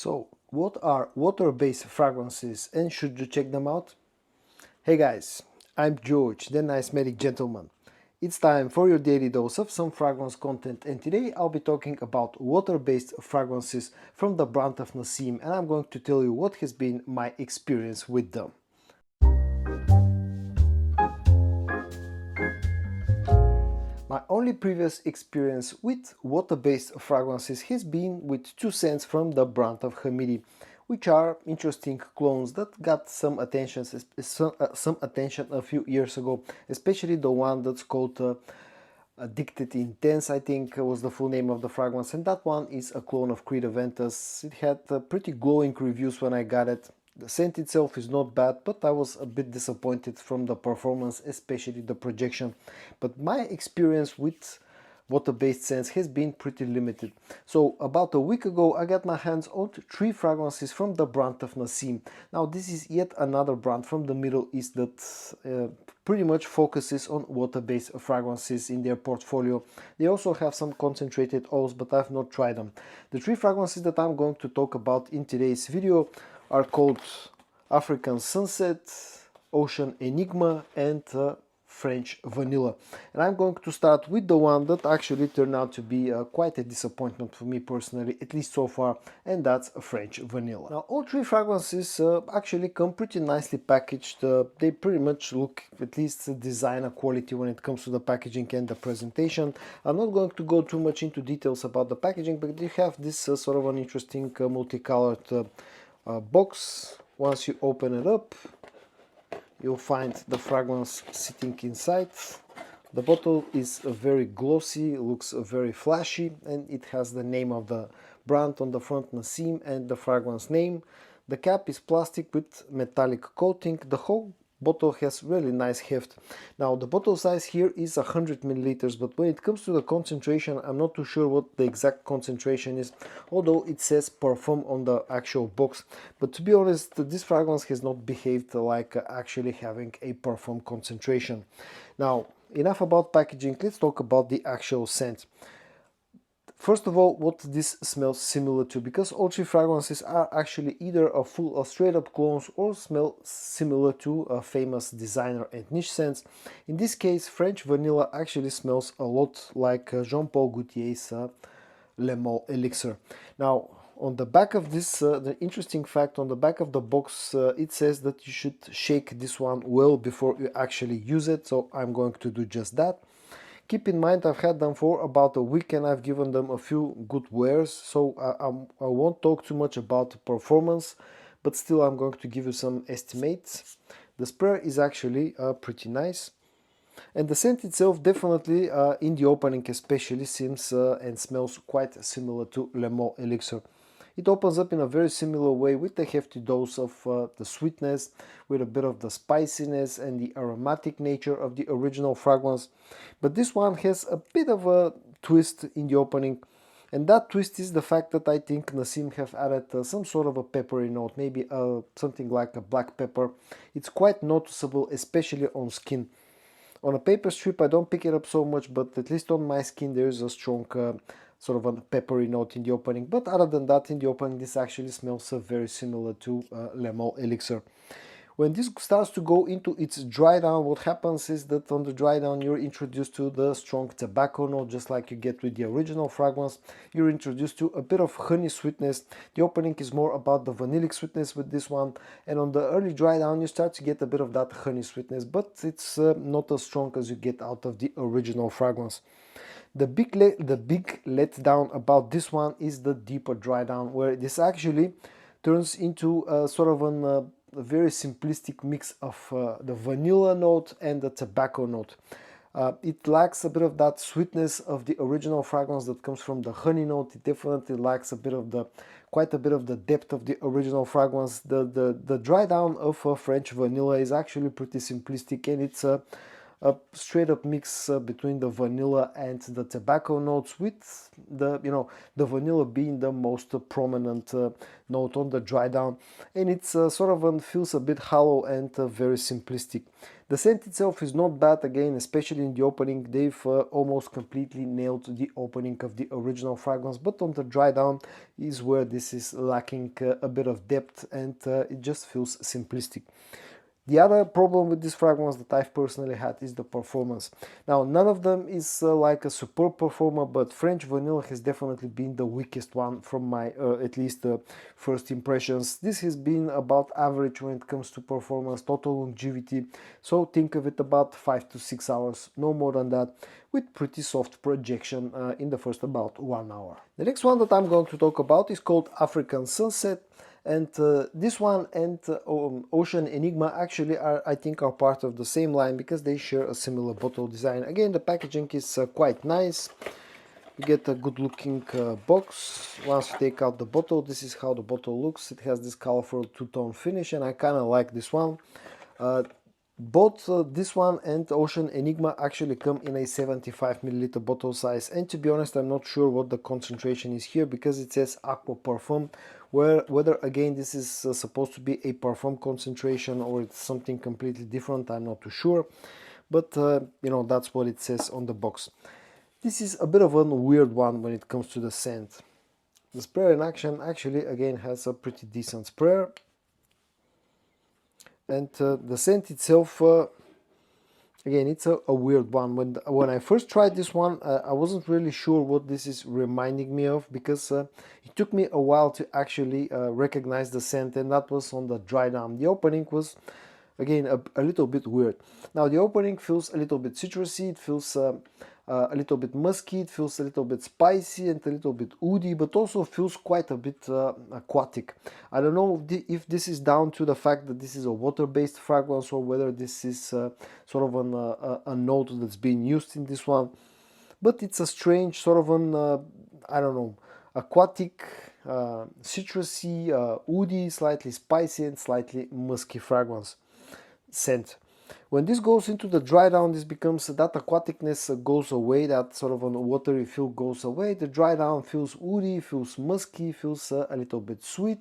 So, what are water-based fragrances and should you check them out? Hey guys, I'm George, the nice medic gentleman. It's time for your daily dose of some fragrance content, and today I'll be talking about water-based fragrances from the brand of Naseem, and I'm going to tell you what has been my experience with them. My only previous experience with water-based fragrances has been with two scents from the brand of Hamidi, which are interesting clones that got some attention a few years ago, especially the one that's called Addicted Intense, I think was the full name of the fragrance, and that one is a clone of Creed Aventus. It had pretty glowing reviews when I got it. The scent itself is not bad, but I was a bit disappointed from the performance, especially the projection. But my experience with water-based scents has been pretty limited. So about a week ago I got my hands on three fragrances from the brand of Naseem. Now this is yet another brand from the Middle East that pretty much focuses on water-based fragrances in their portfolio. They also have some concentrated oils, but I've not tried them. The three fragrances that I'm going to talk about in today's video are called African Sunset, Ocean Enigma, and French Vanilla. And I'm going to start with the one that actually turned out to be quite a disappointment for me personally, at least so far, and that's French Vanilla. Now all three fragrances actually come pretty nicely packaged. They pretty much look at least designer quality when it comes to the packaging and the presentation. I'm not going to go too much into details about the packaging, but they have this sort of an interesting multicolored box. Once you open it up, you'll find the fragrance sitting inside. The bottle is very glossy, looks very flashy, and it has the name of the brand on the front, Naseem, and the fragrance name. The cap is plastic with metallic coating. The whole bottle has really nice heft. Now the bottle size here is 100 milliliters, but when it comes to the concentration, I'm not too sure what the exact concentration is, although it says perfume on the actual box. But to be honest, this fragrance has not behaved like actually having a perfume concentration. Now enough about packaging, let's talk about the actual scent. First of all, what this smells similar to, because all three fragrances are actually either a full or straight up clones or smell similar to a famous designer and niche scents. In this case, French Vanilla actually smells a lot like Jean-Paul Gaultier's Le Male Elixir. Now, on the back of this, the interesting fact, on the back of the box, it says that you should shake this one well before you actually use it, so I'm going to do just that. Keep in mind, I've had them for about a week and I've given them a few good wears, so I won't talk too much about performance, but still I'm going to give you some estimates. The spray is actually pretty nice, and the scent itself definitely in the opening especially seems and smells quite similar to Le Male Elixir. It opens up in a very similar way with a hefty dose of the sweetness, with a bit of the spiciness and the aromatic nature of the original fragrance. But this one has a bit of a twist in the opening, and that twist is the fact that I think Naseem have added some sort of a peppery note, maybe something like a black pepper. It's quite noticeable, especially on skin. On a paper strip I don't pick it up so much, but at least on my skin there is a strong sort of a peppery note in the opening. But other than that, in the opening this actually smells very similar to Le Male Elixir. When this starts to go into its dry down, what happens is that on the dry down you're introduced to the strong tobacco note, just like you get with the original fragrance. You're introduced to a bit of honey sweetness. The opening is more about the vanillic sweetness with this one, and on the early dry down you start to get a bit of that honey sweetness, but it's not as strong as you get out of the original fragrance. The big letdown about this one is the deeper dry down, where this actually turns into sort of a very simplistic mix of the vanilla note and the tobacco note. It lacks a bit of that sweetness of the original fragrance that comes from the honey note. It definitely lacks quite a bit of the depth of the original fragrance. The dry down of French Vanilla is actually pretty simplistic, and it's a straight up mix between the vanilla and the tobacco notes, with the vanilla being the most prominent note on the dry down, and it's sort of feels a bit hollow and very simplistic. The scent itself is not bad, again, especially in the opening. They've almost completely nailed the opening of the original fragrance, but on the dry down is where this is lacking a bit of depth, and it just feels simplistic. The other problem with this fragrance that I've personally had is the performance. Now, none of them is like a superb performer, but French Vanilla has definitely been the weakest one from my at least first impressions. This has been about average when it comes to performance, total longevity. So think of it about 5 to 6 hours, no more than that, with pretty soft projection in the first about 1 hour. The next one that I'm going to talk about is called African Sunset. And this one and Ocean Enigma actually are, I think, are part of the same line because they share a similar bottle design. Again, the packaging is quite nice. You get a good looking box. Once you take out the bottle, this is how the bottle looks. It has this colorful two-tone finish, and I kind of like this one. Both this one and Ocean Enigma actually come in a 75 milliliter bottle size, and to be honest, I'm not sure what the concentration is here because it says Aqua Parfum, whether again this is supposed to be a parfum concentration or it's something completely different, I'm not too sure, but that's what it says on the box. This is a bit of a weird one when it comes to the scent. The sprayer in action actually again has a pretty decent sprayer. And the scent itself, again, it's a weird one. When I first tried this one, I wasn't really sure what this is reminding me of because it took me a while to actually recognize the scent, and that was on the dry down. The opening was, again, a little bit weird. Now, the opening feels a little bit citrusy, it feels a little bit musky, it feels a little bit spicy and a little bit woody, but also feels quite a bit aquatic. I don't know if this is down to the fact that this is a water-based fragrance or whether this is sort of a note that's being used in this one, but it's a strange sort of I don't know, aquatic, citrusy, woody, slightly spicy and slightly musky fragrance scent. When this goes into the dry down, this becomes, that aquaticness goes away, that sort of a watery feel goes away. The dry down feels woody, feels musky, feels a little bit sweet,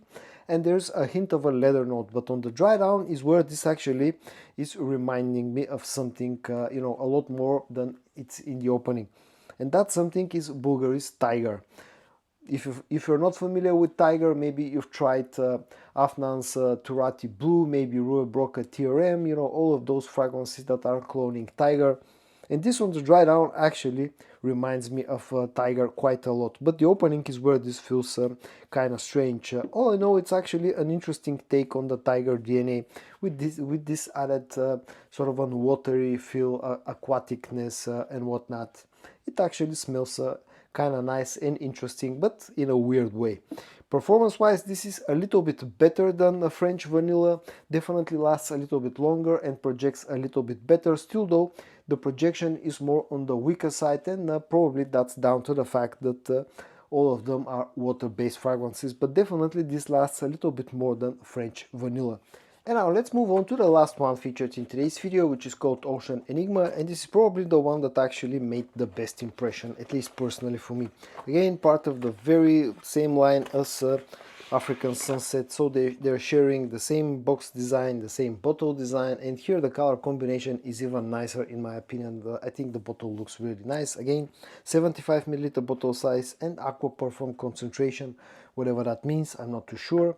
and there's a hint of a leather note. But on the dry down is where this actually is reminding me of something, a lot more than it's in the opening. And that something is Bulgari's Tiger. If you're not familiar with Tiger, maybe you've tried Afnan's Turati Blue, maybe Rue Broca TRM, all of those fragrances that are cloning Tiger. And this on the dry down actually reminds me of Tiger quite a lot. But the opening is where this feels kind of strange. All I know, it's actually an interesting take on the Tiger DNA with this added sort of a watery feel, aquaticness and whatnot. It actually smells kind of nice and interesting, but in a weird way. Performance wise, this is a little bit better than the French Vanilla, definitely lasts a little bit longer and projects a little bit better. Still though, the projection is more on the weaker side, and probably that's down to the fact that all of them are water-based fragrances, but definitely this lasts a little bit more than French Vanilla. And now let's move on to the last one featured in today's video, which is called Ocean Enigma, and this is probably the one that actually made the best impression, at least personally for me. Again, part of the very same line as African Sunset, so they're sharing the same box design, the same bottle design, and here the color combination is even nicer in my opinion. I think the bottle looks really nice. Again, 75 milliliter bottle size and Aqua Parfum concentration, whatever that means, I'm not too sure.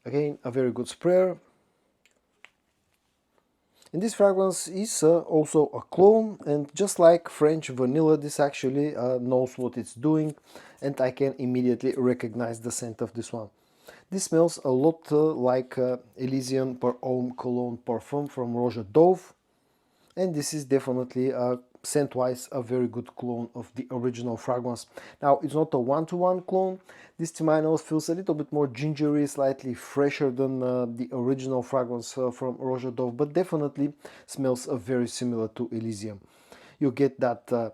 Again, a very good sprayer. And this fragrance is also a clone, and just like French Vanilla, this actually knows what it's doing, and I can immediately recognize the scent of this one. This smells a lot like Elysian Per Homme Cologne Parfum from Roja Dove, and this is definitely scent-wise a very good clone of the original fragrance. Now, it's not a one-to-one clone. This to my nose feels a little bit more gingery, slightly fresher than the original fragrance from Roja Dove, but definitely smells very similar to Elysium. You get that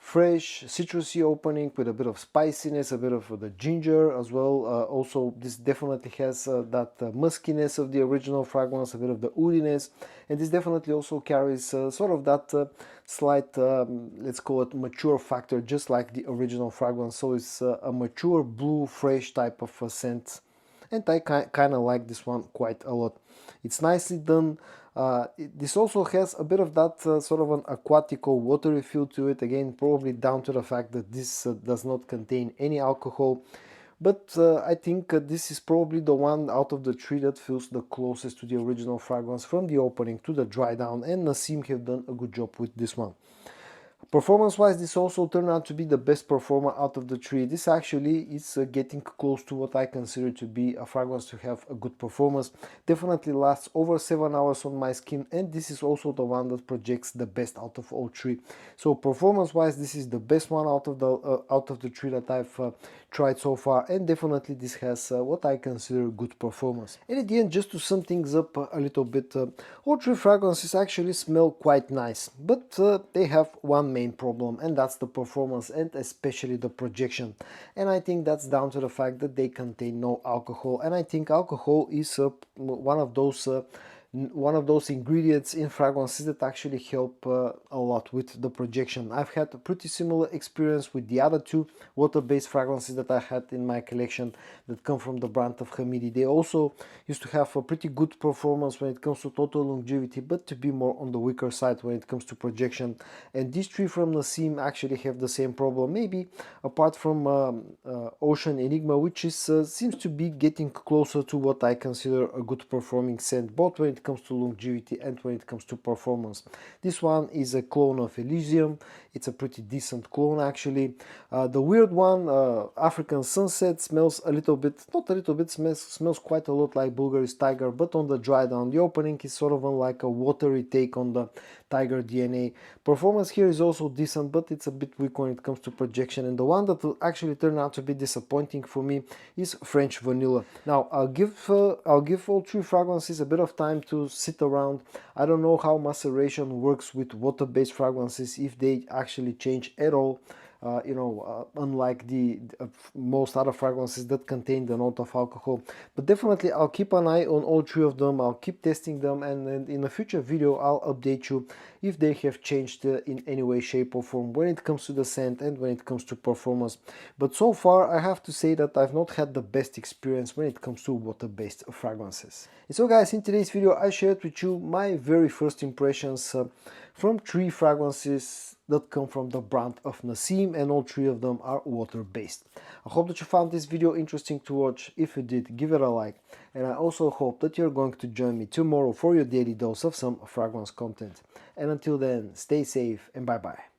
fresh, citrusy opening with a bit of spiciness, a bit of the ginger as well. Also, this definitely has that muskiness of the original fragrance, a bit of the woodiness, and this definitely also carries sort of that slight, let's call it mature factor, just like the original fragrance. So it's a mature blue, fresh type of scent, and I kind of like this one quite a lot. It's nicely done. This also has a bit of that sort of an aquatic or watery feel to it, again probably down to the fact that this does not contain any alcohol. But I think this is probably the one out of the three that feels the closest to the original fragrance from the opening to the dry down, and Naseem have done a good job with this one. Performance-wise, this also turned out to be the best performer out of the three. This actually is getting close to what I consider to be a fragrance to have a good performance. Definitely lasts over 7 hours on my skin, and this is also the one that projects the best out of all three. So performance-wise, this is the best one out of the three that I've tried so far, and definitely this has what I consider good performance. And at the end, just to sum things up a little bit, all three fragrances actually smell quite nice, but they have one main problem, and that's the performance and especially the projection. And I think that's down to the fact that they contain no alcohol, and I think alcohol is one of those ingredients in fragrances that actually help a lot with the projection. I've had a pretty similar experience with the other two water-based fragrances that I had in my collection that come from the brand of Hamidi. They also used to have a pretty good performance when it comes to total longevity, but to be more on the weaker side when it comes to projection. And these three from Naseem actually have the same problem, maybe apart from Ocean Enigma, which is seems to be getting closer to what I consider a good performing scent, both when it comes to longevity and when it comes to performance. This one is a clone of Elysium. It's a pretty decent clone actually. The weird one, African Sunset, smells a little bit, not a little bit, smells quite a lot like Bulgarian Tiger, but on the dry down, the opening is sort of like a watery take on the Tiger DNA. Performance here is also decent, but it's a bit weak when it comes to projection, and the one that will actually turn out to be disappointing for me is French Vanilla. Now I'll give all three fragrances a bit of time to sit around. I don't know how maceration works with water-based fragrances, if they actually change at all. Unlike the most other fragrances that contain the note of alcohol. But definitely I'll keep an eye on all three of them. I'll keep testing them, and in a future video I'll update you if they have changed in any way, shape or form when it comes to the scent and when it comes to performance. But so far I have to say that I've not had the best experience when it comes to water-based fragrances. And so guys, in today's video I shared with you my very first impressions from three fragrances that come from the brand of Naseem, and all three of them are water-based. I hope that you found this video interesting to watch. If you did, give it a like, and I also hope that you're going to join me tomorrow for your daily dose of some fragrance content. And until then, stay safe and bye bye.